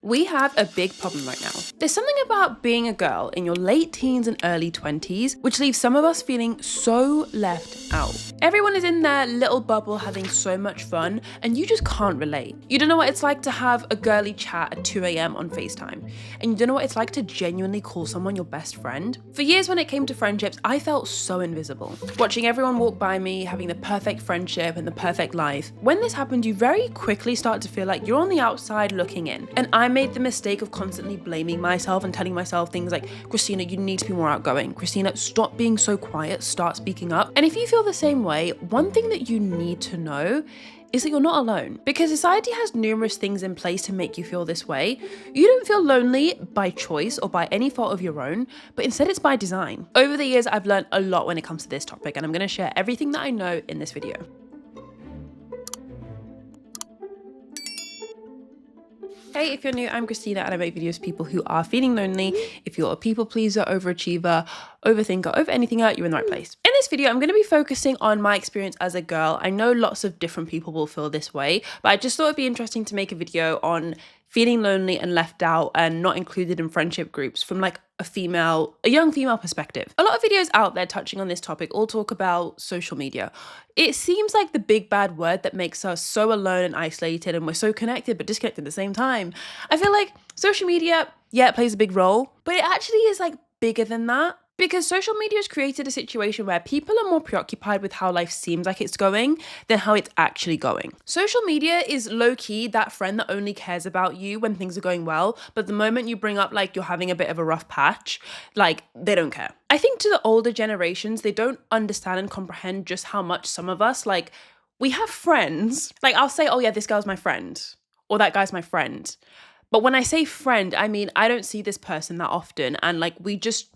We have a big problem right now. There's something about being a girl in your late teens and early 20s, which leaves some of us feeling so left out. Everyone is in their little bubble having so much fun, and you just can't relate. You don't know what it's like to have a girly chat at 2 a.m. on FaceTime, and you don't know what it's like to genuinely call someone your best friend. For years when it came to friendships, I felt so invisible. Watching everyone walk by me, having the perfect friendship and the perfect life. When this happened, you very quickly start to feel like you're on the outside looking in. And I made the mistake of constantly blaming myself and telling myself things like, Christina, you need to be more outgoing. Christina, stop being so quiet, start speaking up. And if you feel the same way, one thing that you need to know is that you're not alone. Because society has numerous things in place to make you feel this way. You don't feel lonely by choice or by any fault of your own, but instead it's by design. Over the years, I've learned a lot when it comes to this topic, and I'm gonna share everything that I know in this video. Hey, if you're new, I'm Christina and I make videos for people who are feeling lonely. If you're a people pleaser, overachiever, overthinker, over anythinger, you're in the right place. In this video, I'm going to be focusing on my experience as a girl. I know lots of different people will feel this way, but I just thought it'd be interesting to make a video on feeling lonely and left out and not included in friendship groups from like a young female perspective. A lot of videos out there touching on this topic all talk about social media. It seems like the big bad word that makes us so alone and isolated, and we're so connected but disconnected at the same time. I feel like social media, yeah, it plays a big role, but it actually is like bigger than that. Because social media has created a situation where people are more preoccupied with how life seems like it's going than how it's actually going. Social media is low-key that friend that only cares about you when things are going well, but the moment you bring up like you're having a bit of a rough patch, like they don't care. I think to the older generations, they don't understand and comprehend just how much some of us, like, we have friends. Like I'll say, oh yeah, this girl's my friend, or that guy's my friend. But when I say friend, I mean, I don't see this person that often. And like, we just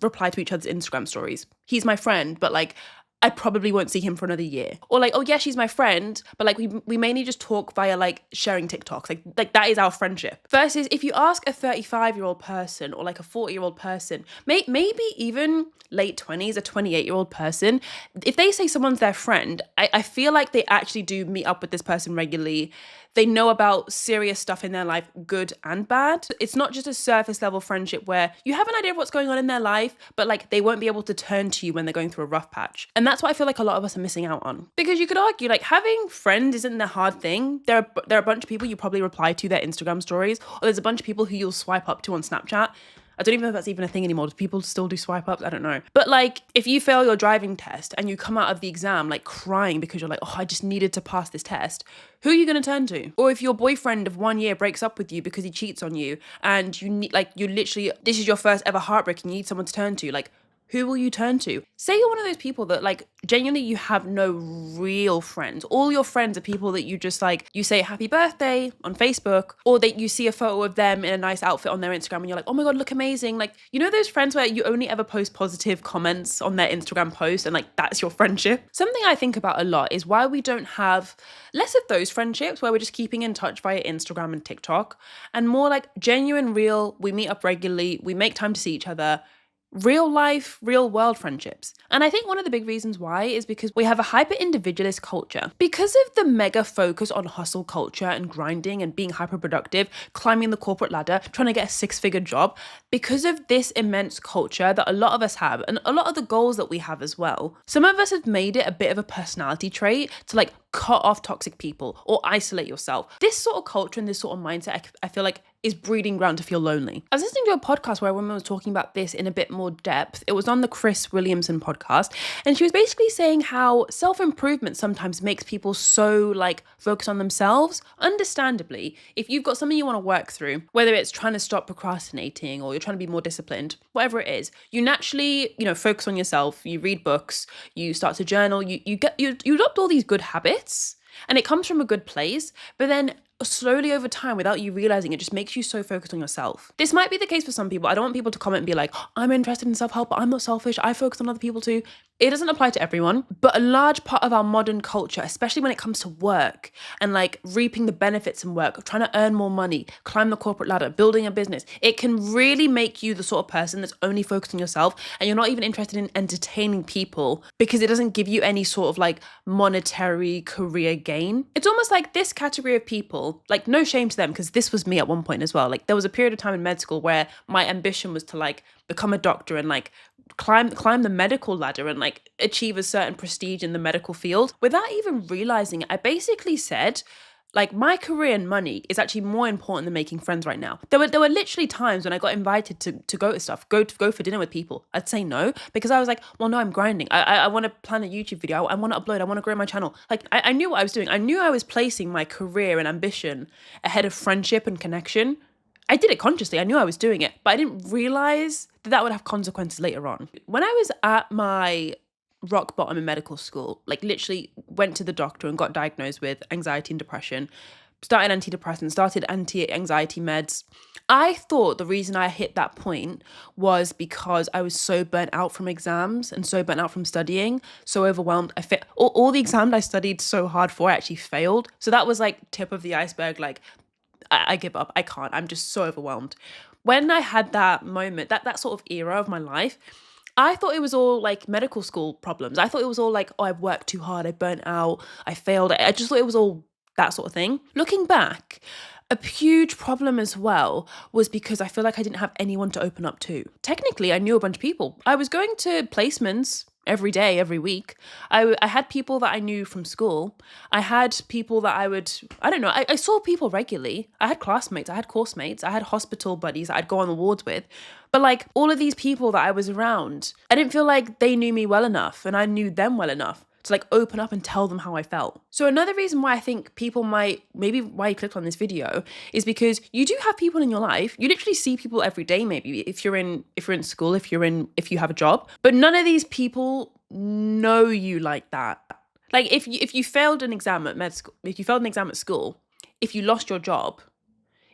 reply to each other's Instagram stories. He's my friend, but like, I probably won't see him for another year. Or like, oh yeah, she's my friend, but like we mainly just talk via like sharing TikToks. Like that is our friendship. Versus if you ask a 35-year-old person or like a 40-year-old person, maybe even late 20s, a 28-year-old person, if they say someone's their friend, I feel like they actually do meet up with this person regularly. They know about serious stuff in their life, good and bad. It's not just a surface level friendship where you have an idea of what's going on in their life, but like they won't be able to turn to you when they're going through a rough patch. And that's what I feel like a lot of us are missing out on. Because you could argue like having friends isn't the hard thing. There are a bunch of people you probably reply to their Instagram stories, or there's a bunch of people who you'll swipe up to on Snapchat. I don't even know if that's even a thing anymore. Do people still do swipe ups? I don't know. But like, if you fail your driving test and you come out of the exam like crying because you're like, oh, I just needed to pass this test, who are you going to turn to? Or if your boyfriend of 1 year breaks up with you because he cheats on you and you need, like, you literally, this is your first ever heartbreak and you need someone to turn to, like, who will you turn to? Say you're one of those people that like genuinely you have no real friends. All your friends are people that you just like, you say happy birthday on Facebook, or that you see a photo of them in a nice outfit on their Instagram and you're like, oh my God, look amazing. Like, you know those friends where you only ever post positive comments on their Instagram post and like that's your friendship? Something I think about a lot is why we don't have less of those friendships where we're just keeping in touch via Instagram and TikTok, and more like genuine, real, we meet up regularly, we make time to see each other, real life, real world friendships. And I think one of the big reasons why is because we have a hyper individualist culture. Because of the mega focus on hustle culture and grinding and being hyper productive, climbing the corporate ladder, trying to get a 6-figure job, because of this immense culture that a lot of us have and a lot of the goals that we have as well, some of us have made it a bit of a personality trait to like cut off toxic people or isolate yourself. This sort of culture and this sort of mindset, I feel like is breeding ground to feel lonely. I was listening to a podcast where a woman was talking about this in a bit more depth. It was on the Chris Williamson podcast, and she was basically saying how self-improvement sometimes makes people so like focused on themselves. Understandably, if you've got something you want to work through, whether it's trying to stop procrastinating or you're trying to be more disciplined, whatever it is, you naturally, focus on yourself. You read books, you start to journal, you adopt all these good habits, and it comes from a good place, but then slowly over time, without you realizing, it just makes you so focused on yourself. This might be the case for some people. I don't want people to comment and be like, I'm interested in self-help, but I'm not selfish, I focus on other people too. It doesn't apply to everyone, but a large part of our modern culture, especially when it comes to work and like reaping the benefits in work, trying to earn more money, climb the corporate ladder, building a business, it can really make you the sort of person that's only focused on yourself and you're not even interested in entertaining people because it doesn't give you any sort of like monetary career gain. It's almost like this category of people, like no shame to them, because this was me at one point as well. Like there was a period of time in med school where my ambition was to like become a doctor and like climb the medical ladder and like achieve a certain prestige in the medical field. Without even realizing it, I basically said, like, my career and money is actually more important than making friends right now. There were literally times when I got invited to go to stuff, go for dinner with people. I'd say no because I was like, well, no, I'm grinding. I want to plan a YouTube video. I want to upload. I want to grow my channel. Like, I knew what I was doing. I knew I was placing my career and ambition ahead of friendship and connection. I did it consciously. I knew I was doing it, but I didn't realize that would have consequences later on. When I was at my rock bottom in medical school, like literally went to the doctor and got diagnosed with anxiety and depression, started antidepressants, started anti-anxiety meds. I thought the reason I hit that point was because I was so burnt out from exams and so burnt out from studying, so overwhelmed. All the exams I studied so hard for, I actually failed. So that was like tip of the iceberg, like I give up. I can't. I'm just so overwhelmed. When I had that moment, that sort of era of my life, I thought it was all like medical school problems. I thought it was all like, oh, I worked too hard, I burnt out, I failed. I just thought it was all that sort of thing. Looking back, a huge problem as well was because I feel like I didn't have anyone to open up to. Technically, I knew a bunch of people. I was going to placements every day, every week. I had people that I knew from school. I had people that I saw people regularly. I had classmates, I had course mates, I had hospital buddies that I'd go on the wards with. But like all of these people that I was around, I didn't feel like they knew me well enough and I knew them well enough to like open up and tell them how I felt. So another reason why I think people maybe why you clicked on this video is because you do have people in your life. You literally see people every day, maybe if you're in school, if you have a job, but none of these people know you like that. Like if you failed an exam at med school, if you failed an exam at school, if you lost your job,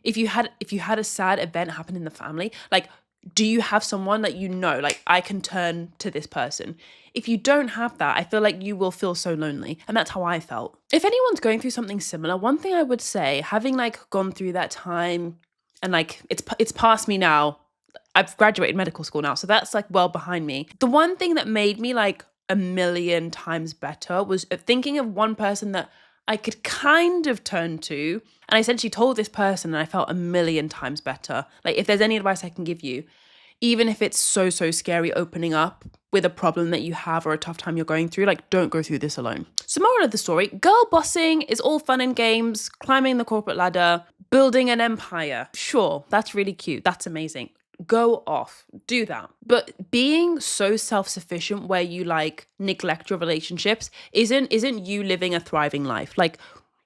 if you had a sad event happen in the family, like do you have someone that you know, like I can turn to this person? If you don't have that, I feel like you will feel so lonely. And that's how I felt. If anyone's going through something similar, one thing I would say, having like gone through that time and like it's past me now, I've graduated medical school now, so that's like well behind me. The one thing that made me like a million times better was thinking of one person that I could kind of turn to. And I essentially told this person and I felt a million times better. Like if there's any advice I can give you, even if it's so scary opening up with a problem that you have or a tough time you're going through, like don't go through this alone. So moral of the story, girl bossing is all fun and games, climbing the corporate ladder, building an empire. Sure, that's really cute. That's amazing. Go off, do that. But being so self-sufficient where you like neglect your relationships isn't you living a thriving life. Like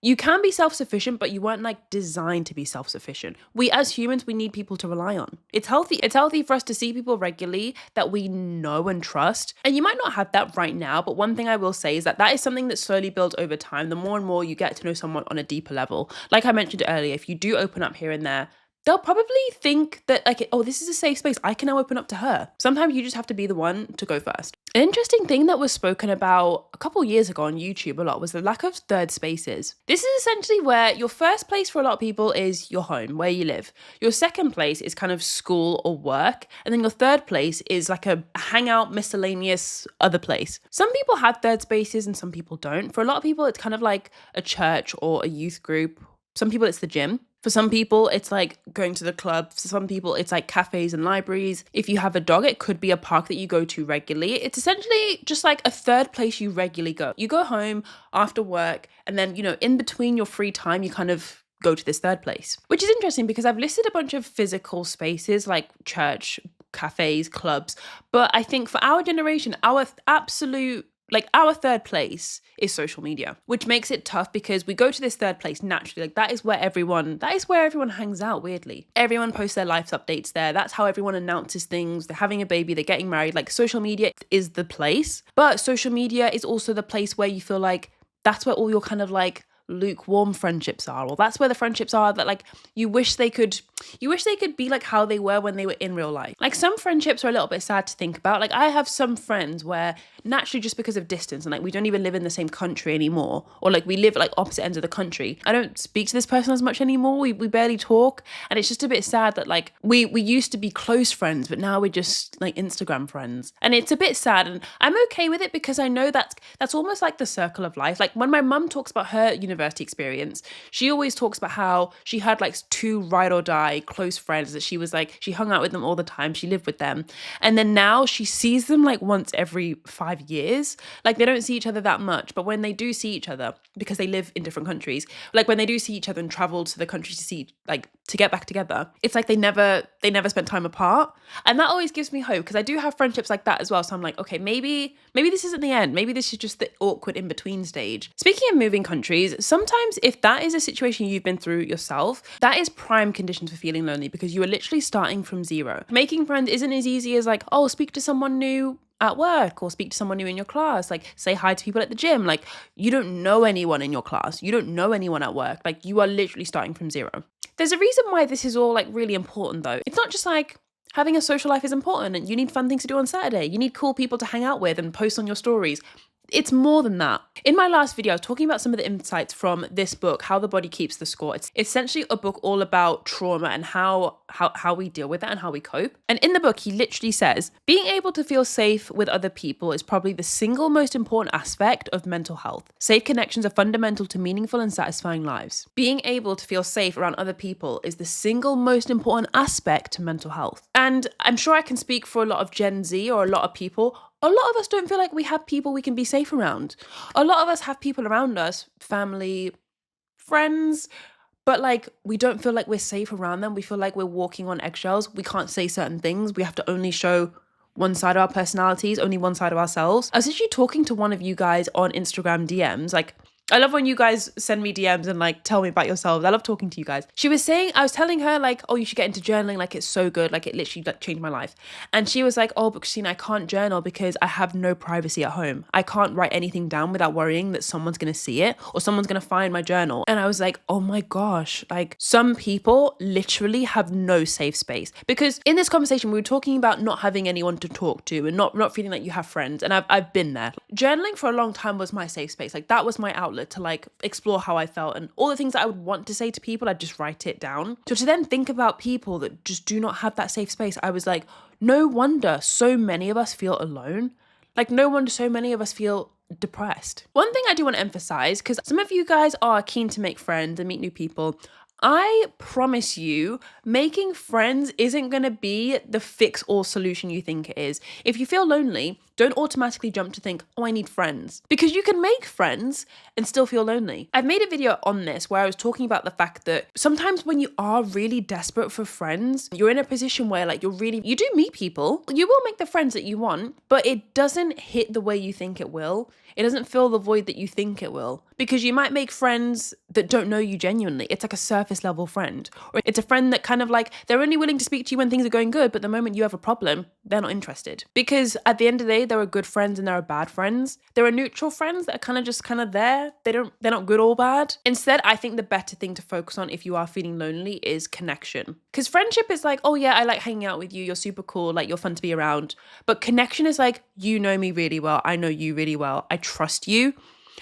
you can be self-sufficient, but you weren't like designed to be self-sufficient. We as humans, we need people to rely on. It's healthy. It's healthy for us to see people regularly that we know and trust. And you might not have that right now, but one thing I will say is that is something that slowly builds over time. The more and more you get to know someone on a deeper level. Like I mentioned earlier, if you do open up here and there, they'll probably think that like, oh, this is a safe space. I can now open up to her. Sometimes you just have to be the one to go first. An interesting thing that was spoken about a couple years ago on YouTube a lot was the lack of third spaces. This is essentially where your first place for a lot of people is your home, where you live. Your second place is kind of school or work. And then your third place is like a hangout, miscellaneous other place. Some people have third spaces and some people don't. For a lot of people, it's kind of like a church or a youth group. Some people, it's the gym. For some people, it's like going to the club. For some people, it's like cafes and libraries. If you have a dog, it could be a park that you go to regularly. It's essentially just like a third place you regularly go. You go home after work, and then, in between your free time, you kind of go to this third place. Which is interesting because I've listed a bunch of physical spaces like church, cafes, clubs. But I think for our generation, our third place is social media, which makes it tough because we go to this third place naturally. Like that is where everyone hangs out, weirdly. Everyone posts their life updates there. That's how everyone announces things. They're having a baby, they're getting married. Like social media is the place, but social media is also the place where you feel like that's where all your kind of like lukewarm friendships are, or that's where the friendships are that like you wish they could be like how they were when they were in real life. Like some friendships are a little bit sad to think about. Like I have some friends where naturally just because of distance and like we don't even live in the same country anymore, or like we live like opposite ends of the country, I don't speak to this person as much anymore. We barely talk, and it's just a bit sad that like we used to be close friends, but now we're just like Instagram friends, and it's a bit sad. And I'm okay with it because I know that's almost like the circle of life. Like when my mum talks about her university experience, she always talks about how she had like 2 ride or die close friends that she was like, she hung out with them all the time, she lived with them, and then now she sees them like once every 5 years. Like they don't see each other that much, but when they do see each other, because they live in different countries, like when they do see each other and travel to the country to see, like to get back together, it's like they never spent time apart. And that always gives me hope, because I do have friendships like that as well. So I'm like, okay, maybe this isn't the end. Maybe this is just the awkward in between stage. Speaking of moving countries, sometimes if that is a situation you've been through yourself, that is prime conditions for feeling lonely, because you are literally starting from zero. Making friends isn't as easy as like, oh, speak to someone new at work or speak to someone new in your class, like say hi to people at the gym. Like you don't know anyone in your class, you don't know anyone at work, like you are literally starting from zero. There's a reason why this is all like really important though. It's not just like having a social life is important and you need fun things to do on Saturday, you need cool people to hang out with and post on your stories. It's more than that. In my last video, I was talking about some of the insights from this book, How the Body Keeps the Score. It's essentially a book all about trauma and how we deal with it and how we cope. And in the book, he literally says, being able to feel safe with other people is probably the single most important aspect of mental health. Safe connections are fundamental to meaningful and satisfying lives. Being able to feel safe around other people is the single most important aspect to mental health. And I'm sure I can speak for a lot of Gen Z or a lot of people. A lot of us don't feel like we have people we can be safe around. A lot of us have people around us, family, friends, but like we don't feel like we're safe around them. We feel like we're walking on eggshells. We can't say certain things. We have to only show one side of our personalities, only one side of ourselves. I was actually talking to one of you guys on Instagram DMs. Like, I love when you guys send me DMs and like tell me about yourselves. I love talking to you guys. She was saying, I was telling her like, oh, you should get into journaling. Like it's so good. Like it literally like changed my life. And she was like, oh, but Christina, I can't journal because I have no privacy at home. I can't write anything down without worrying that someone's going to see it or someone's going to find my journal. And I was like, oh my gosh, like some people literally have no safe space. Because in this conversation, we were talking about not having anyone to talk to and not feeling like you have friends. And I've been there. Journaling for a long time was my safe space. Like that was my outlet to like explore how I felt, and all the things that I would want to say to people, I'd just write it down. So to then think about people that just do not have that safe space, I was like, no wonder so many of us feel alone. Like no wonder so many of us feel depressed. One thing I do want to emphasize, because some of you guys are keen to make friends and meet new people, I promise you, making friends isn't going to be the fix-all solution you think it is. If you feel lonely, don't automatically jump to think, oh, I need friends. Because you can make friends and still feel lonely. I've made a video on this where I was talking about the fact that sometimes when you are really desperate for friends, you're in a position where like you do meet people, you will make the friends that you want, but it doesn't hit the way you think it will. It doesn't fill the void that you think it will. Because you might make friends that don't know you genuinely. It's like a surface level friend. Or it's a friend that kind of like, they're only willing to speak to you when things are going good, but the moment you have a problem, they're not interested. Because at the end of the day, there are good friends and there are bad friends. There are neutral friends that are kind of there. They're not good or bad. Instead, I think the better thing to focus on if you are feeling lonely is connection. Because friendship is like, oh yeah, I like hanging out with you. You're super cool. Like you're fun to be around. But connection is like, you know me really well. I know you really well. I trust you.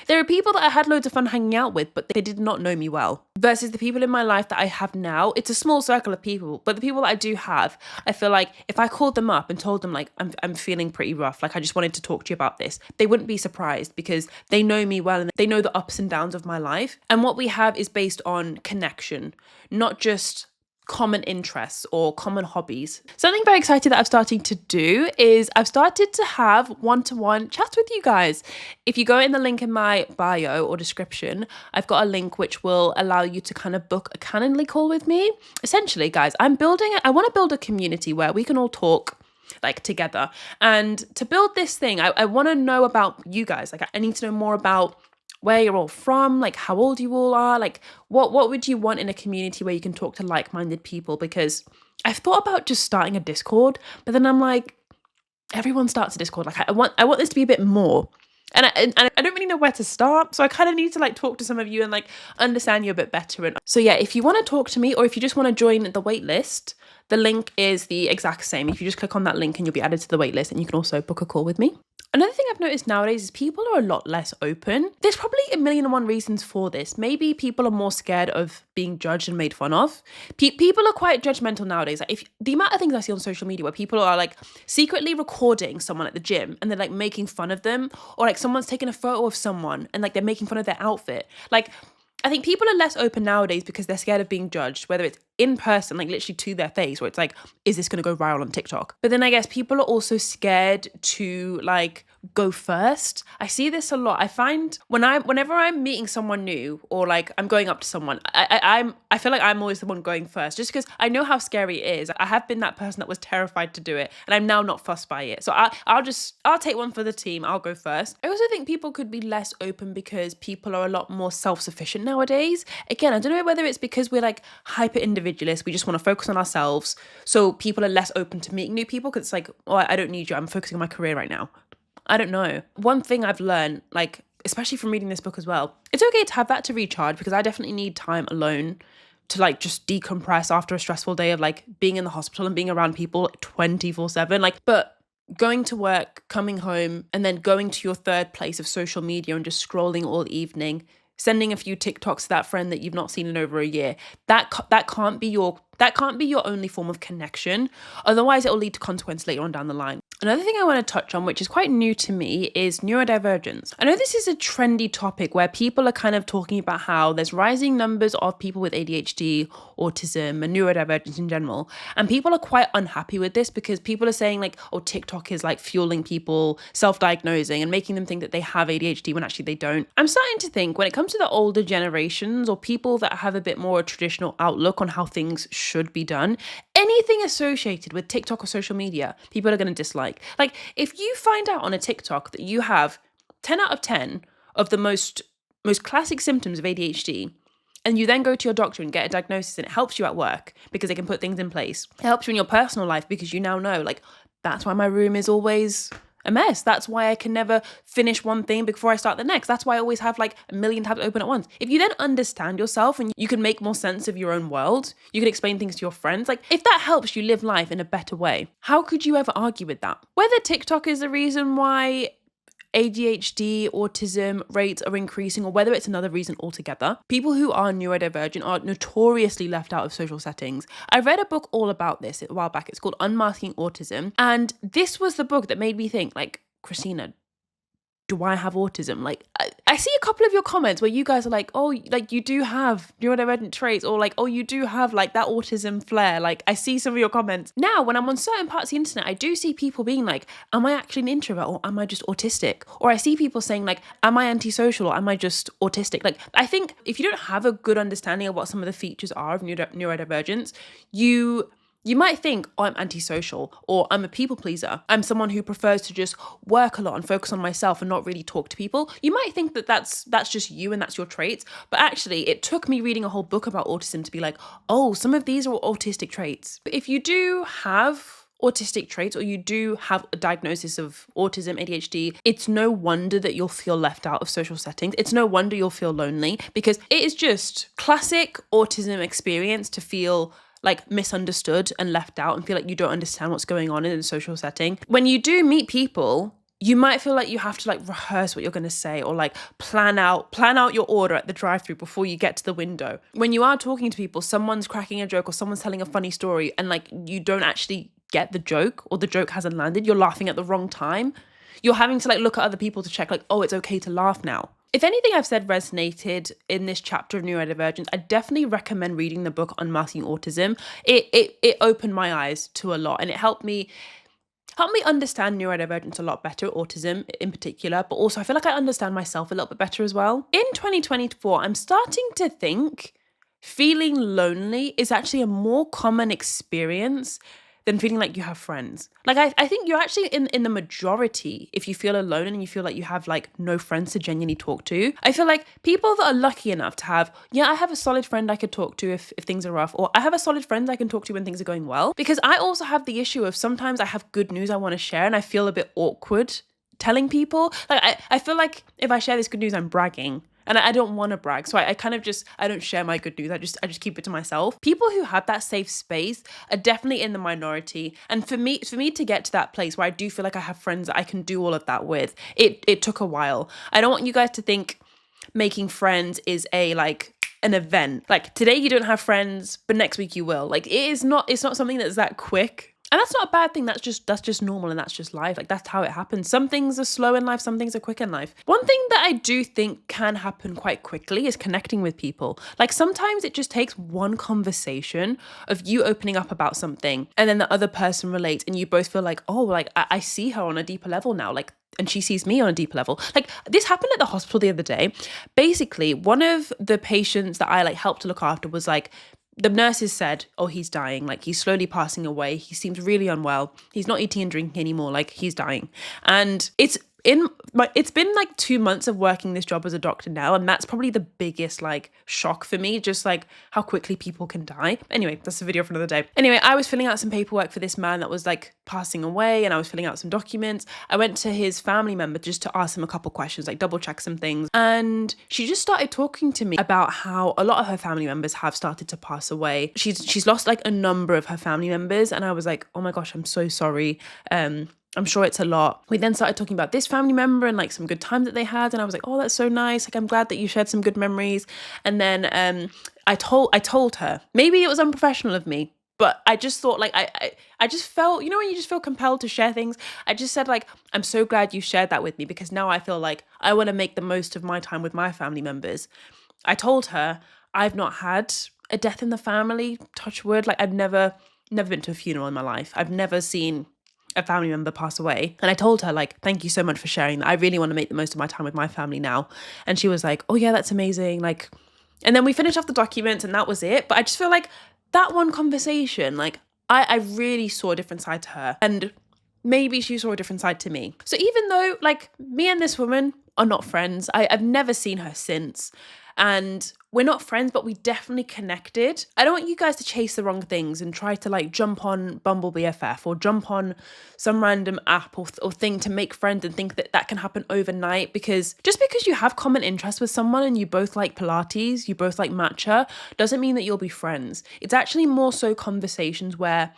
There are people that I had loads of fun hanging out with, but they did not know me well. Versus the people in my life that I have now, it's a small circle of people, but the people that I do have, I feel like if I called them up and told them like, I'm feeling pretty rough, like I just wanted to talk to you about this, they wouldn't be surprised because they know me well and they know the ups and downs of my life. And what we have is based on connection, not just common interests or common hobbies. Something very exciting that I'm starting to do is I've started to have one-to-one chats with you guys. If you go in the link in my bio or description, I've got a link which will allow you to kind of book a Calendly call with me. Essentially, guys, I want to build a community where we can all talk like together. And to build this thing, I want to know about you guys. Like I need to know more about where you're all from, like how old you all are, like what would you want in a community where you can talk to like-minded people? Because I've thought about just starting a Discord, but then I'm like, everyone starts a Discord. Like I want this to be a bit more. And I don't really know where to start. So I kind of need to like talk to some of you and like understand you a bit better. And so yeah, if you want to talk to me or if you just want to join the wait list, the link is the exact same. If you just click on that link and you'll be added to the wait list, and you can also book a call with me. Another thing I've noticed nowadays is people are a lot less open. There's probably a million and one reasons for this. Maybe people are more scared of being judged and made fun of. People are quite judgmental nowadays. Like if the amount of things I see on social media where people are like secretly recording someone at the gym and they're like making fun of them, or like someone's taking a photo of someone and like they're making fun of their outfit. Like I think people are less open nowadays because they're scared of being judged, whether it's in person, like literally to their face, where it's like, is this going to go viral on TikTok? But then I guess people are also scared to like go first. I see this a lot. I find whenever I'm meeting someone new or like I'm going up to someone, I feel like I'm always the one going first, just because I know how scary it is. I have been that person that was terrified to do it, and I'm now not fussed by it. So I'll take one for the team. I'll go first. I also think people could be less open because people are a lot more self-sufficient nowadays. Again, I don't know whether it's because we're like hyper individualists. We just want to focus on ourselves. So people are less open to meeting new people because it's like, oh, I don't need you. I'm focusing on my career right now. I don't know. One thing I've learned, like, especially from reading this book as well, it's okay to have that to recharge, because I definitely need time alone to like just decompress after a stressful day of like being in the hospital and being around people 24/7. Like, but going to work, coming home, and then going to your third place of social media and just scrolling all evening, sending a few TikToks to that friend that you've not seen in over a year, that can't be your only form of connection. Otherwise, it will lead to consequence later on down the line. Another thing I want to touch on, which is quite new to me, is neurodivergence. I know this is a trendy topic where people are kind of talking about how there's rising numbers of people with ADHD, autism, and neurodivergence in general. And people are quite unhappy with this because people are saying like, oh, TikTok is like fueling people self-diagnosing and making them think that they have ADHD when actually they don't. I'm starting to think when it comes to the older generations or people that have a bit more traditional outlook on how things should be done, anything associated with TikTok or social media, people are going to dislike. Like if you find out on a TikTok that you have 10 out of 10 of the most classic symptoms of ADHD, and you then go to your doctor and get a diagnosis, and it helps you at work because they can put things in place. It helps you in your personal life because you now know, like, that's why my room is always a mess. That's why I can never finish one thing before I start the next. That's why I always have like a million tabs open at once. If you then understand yourself and you can make more sense of your own world, you can explain things to your friends. Like if that helps you live life in a better way, how could you ever argue with that? Whether TikTok is the reason why ADHD, autism rates are increasing, or whether it's another reason altogether, people who are neurodivergent are notoriously left out of social settings. I read a book all about this a while back. It's called Unmasking Autism. And this was the book that made me think, like, Christina, do I have autism? Like, I see a couple of your comments where you guys are like, oh, like you do have neurodivergent traits, or like, oh, you do have like that autism flair. Like I see some of your comments. Now, when I'm on certain parts of the internet, I do see people being like, am I actually an introvert or am I just autistic? Or I see people saying like, am I antisocial or am I just autistic? Like, I think if you don't have a good understanding of what some of the features are of neurodivergence, you might think, oh, I'm antisocial, or I'm a people pleaser. I'm someone who prefers to just work a lot and focus on myself and not really talk to people. You might think that that's just you and that's your traits. But actually, it took me reading a whole book about autism to be like, oh, some of these are autistic traits. But if you do have autistic traits or you do have a diagnosis of autism, ADHD, it's no wonder that you'll feel left out of social settings. It's no wonder you'll feel lonely, because it is just classic autism experience to feel like misunderstood and left out and feel like you don't understand what's going on in a social setting. When you do meet people, you might feel like you have to like rehearse what you're going to say, or like plan out your order at the drive-thru before you get to the window. When you are talking to people, someone's cracking a joke or someone's telling a funny story and like you don't actually get the joke, or the joke hasn't landed, you're laughing at the wrong time. You're having to like look at other people to check like, oh, it's okay to laugh now. If anything I've said resonated in this chapter of neurodivergence, I definitely recommend reading the book Unmasking Autism. It opened my eyes to a lot, and it helped me understand neurodivergence a lot better, autism in particular, but also I feel like I understand myself a little bit better as well. In 2024, I'm starting to think feeling lonely is actually a more common experience than feeling like you have friends. Like I think you're actually in the majority if you feel alone and you feel like you have like no friends to genuinely talk to. I feel like people that are lucky enough to have, I have a solid friend I could talk to if things are rough, or I have a solid friend I can talk to when things are going well. Because I also have the issue of sometimes I have good news I want to share and I feel a bit awkward telling people. Like I feel like if I share this good news, I'm bragging. And I don't want to brag. So I kind of just, I don't share my good news. I just keep it to myself. People who have that safe space are definitely in the minority. And for me to get to that place where I do feel like I have friends that I can do all of that with, it took a while. I don't want you guys to think making friends is an event. Like today you don't have friends, but next week you will. Like it's not something that's that quick. And that's not a bad thing. That's just normal, and that's just life. Like that's how it happens. Some things are slow in life, some things are quick in life. One thing that I do think can happen quite quickly is connecting with people. Like sometimes it just takes one conversation of you opening up about something, and then the other person relates, and you both feel like, oh, like I see her on a deeper level now. Like, and she sees me on a deeper level. Like this happened at the hospital the other day. Basically, one of the patients that I helped to look after was like, the nurses said, oh, he's dying. Like he's slowly passing away. He seems really unwell. He's not eating and drinking anymore. Like he's dying. And it's been like 2 months of working this job as a doctor now, and that's probably the biggest shock for me, just like how quickly people can die. Anyway, that's a video for another day. Anyway, I was filling out some paperwork for this man that was passing away, and I was filling out some documents. I went to his family member just to ask him a couple questions, double check some things, and she just started talking to me about how a lot of her family members have started to pass away. She's lost a number of her family members, and I was like, oh my gosh, I'm so sorry. I'm sure it's a lot. We then started talking about this family member and some good time that they had. And I was like, oh, that's so nice. I'm glad that you shared some good memories. And then I told her, maybe it was unprofessional of me, but I just thought I just felt, when you just feel compelled to share things. I just said I'm so glad you shared that with me, because now I feel like I want to make the most of my time with my family members. I told her I've not had a death in the family, touch wood. I've never been to a funeral in my life. I've never seen a family member pass away. And I told her thank you so much for sharing that. I really want to make the most of my time with my family now. And she was like, oh yeah, that's amazing. And then we finished off the documents and that was it. But I just feel like that one conversation, I really saw a different side to her, and maybe she saw a different side to me. So even though me and this woman are not friends, I've never seen her since, and we're not friends, but we definitely connected. I don't want you guys to chase the wrong things and try to jump on Bumble BFF or jump on some random app or thing to make friends and think that can happen overnight, because just because you have common interests with someone and you both like Pilates, you both like matcha, doesn't mean that you'll be friends. It's actually more so conversations where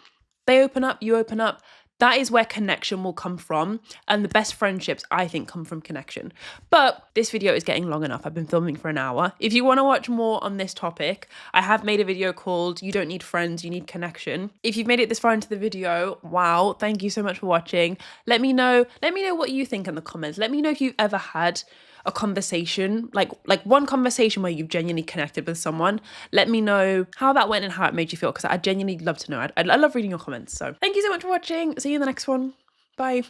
they open up, you open up. That is where connection will come from. And the best friendships, I think, come from connection. But this video is getting long enough. I've been filming for an hour. If you want to watch more on this topic, I have made a video called You Don't Need Friends, You Need Connection. If you've made it this far into the video, wow, thank you so much for watching. Let me know what you think in the comments. Let me know if you've ever had a conversation, like one conversation where you've genuinely connected with someone. Let me know how that went and how it made you feel, because I genuinely love to know. I love reading your comments. So thank you so much for watching. See you in the next one. Bye.